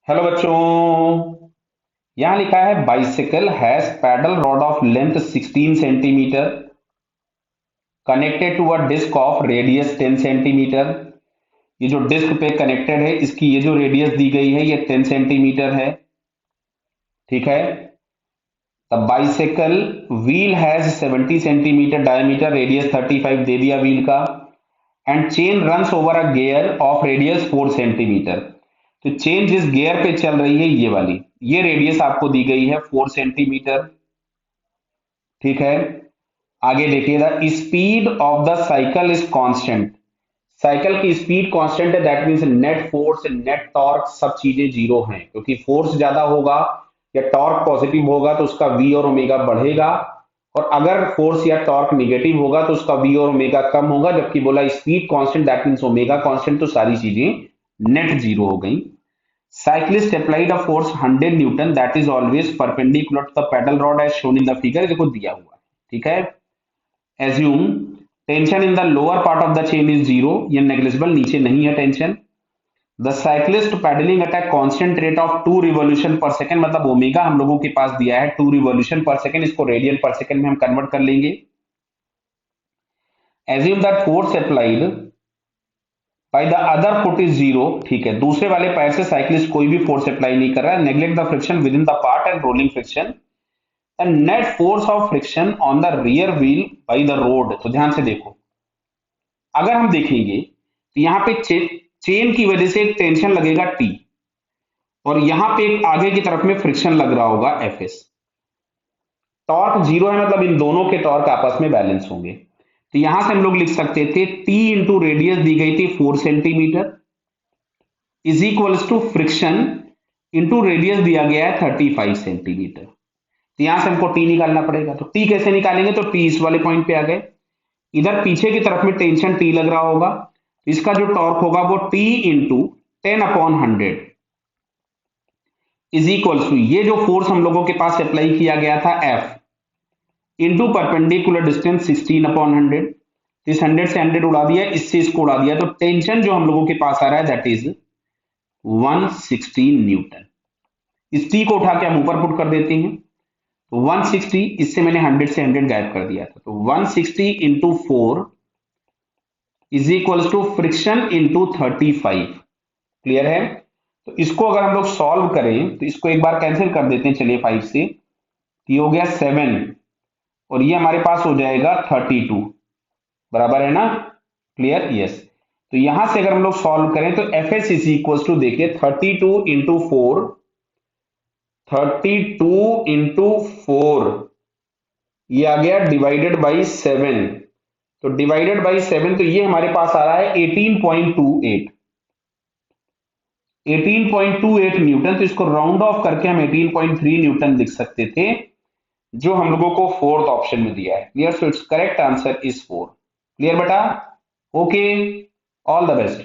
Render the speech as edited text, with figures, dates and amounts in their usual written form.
Hello बच्चों। यहां लिखा है bicycle has pedal rod of length 16 centimetre connected to a disc of radius 10 centimetre. ये जो डिस्क पे कनेक्टेड है इसकी ये जो रेडियस दी गई है ये 10 सेंटीमीटर है। ठीक है। The bicycle wheel has 70 centimetre diameter, radius 35 दे दिया व्हील का, and chain runs over a gear of radius 4 centimetre. तो चेन जिस गियर पे चल रही है ये वाली, ये रेडियस आपको दी गई है 4 सेंटीमीटर। ठीक है। आगे देखिए, the speed of the cycle is constant. Cycle की स्पीड कांस्टेंट है, that means net force net torque सब चीजें जीरो हैं, क्योंकि फोर्स ज्यादा होगा या टॉर्क पॉजिटिव होगा तो उसका वी और ओमेगा बढ़ेगा, और अगर फोर्स या टॉर्क निगेटिव होगा तो उसका वी और ओमेगा कम होगा। जबकि बोला speed constant that means omega constant, तो सारी चीजें नेट जीरो हो गई। Cyclist applied a force 100 newton that is always perpendicular to the pedal rod as shown in the figure. देखो दिया हुआ है। ठीक है। Assume tension in the lower part of the chain is zero, ये negligible, नीचे नहीं है tension. The cyclist pedalling at a constant rate of 2 revolution पर सेकंड, मतलब ओमेगा हम लोगों के पास दिया है 2 रिवॉल्यूशन पर सेकंड, इसको रेडियन पर सेकंड में हम कन्वर्ट कर लेंगे। Assume that force applied by the other foot is zero. ठीक है, दूसरे वाले पैर से साइक्लिस्ट कोई भी फोर्स अप्लाई नहीं कर रहा है। Neglect the friction with in the part and rolling friction and net force of friction on the rear wheel by the road. तो ध्यान से देखो, अगर हम देखेंगे तो यहाँ पे चेन की वजह से एक टेंशन लगेगा टी, और यहां पे एक आगे की तरफ में फ्रिक्शन लग रहा होगा एफ एस। टॉर्क जीरो है, मतलब इन दोनों के टॉर्क आपस में बैलेंस होंगे। तो यहां से हम लोग लिख सकते थे टी इंटू रेडियस दी गई थी 4 centimetre is equals to friction into radius दिया गया है 35 सेंटीमीटर। तो यहां से हमको टी निकालना पड़ेगा। तो टी कैसे निकालेंगे, तो टी इस वाले पॉइंट पे आ गए, इधर पीछे की तरफ में टेंशन टी लग रहा होगा, इसका जो टॉर्क होगा वो T into 10/100 is equal to ये जो फोर्स हम लोगों के पास अप्लाई किया गया था एफ इंटू परपेंडिकुलर डिस्टेंस 16/100। इस 100 से 100 उड़ा दिया, इससे इसको उड़ा दिया, तो टेंशन जो हम लोगों के पास आ रहा है दैट इज 116 न्यूटन। इस टी को उठा के हम ऊपर पुट कर देते हैं, तो 160, इससे मैंने 100 से 100 गायब कर दिया था, तो 160 into 4 is equal to friction into 35। Clear है। तो इसको अगर हम लोग सॉल्व करें तो इसको एक बार कैंसिल कर देते हैं, चलिए 5 से, ये हो गया 7 और ये हमारे पास हो जाएगा 32, बराबर है ना। Clear, yes. तो यहां से अगर हम लोग सॉल्व करें तो F S is equal to, देखिए 32 इंटू 4 ये आ गया डिवाइडेड बाई 7। तो डिवाइडेड बाई 7, तो ये हमारे पास आ रहा है 18.28 न्यूटन। तो इसको राउंड ऑफ करके हम 18.3 न्यूटन लिख सकते थे, जो हम लोगों को फोर्थ ऑप्शन में दिया है। Clear, so it's correct answer is 4। Clear बेटा। Okay, all the best.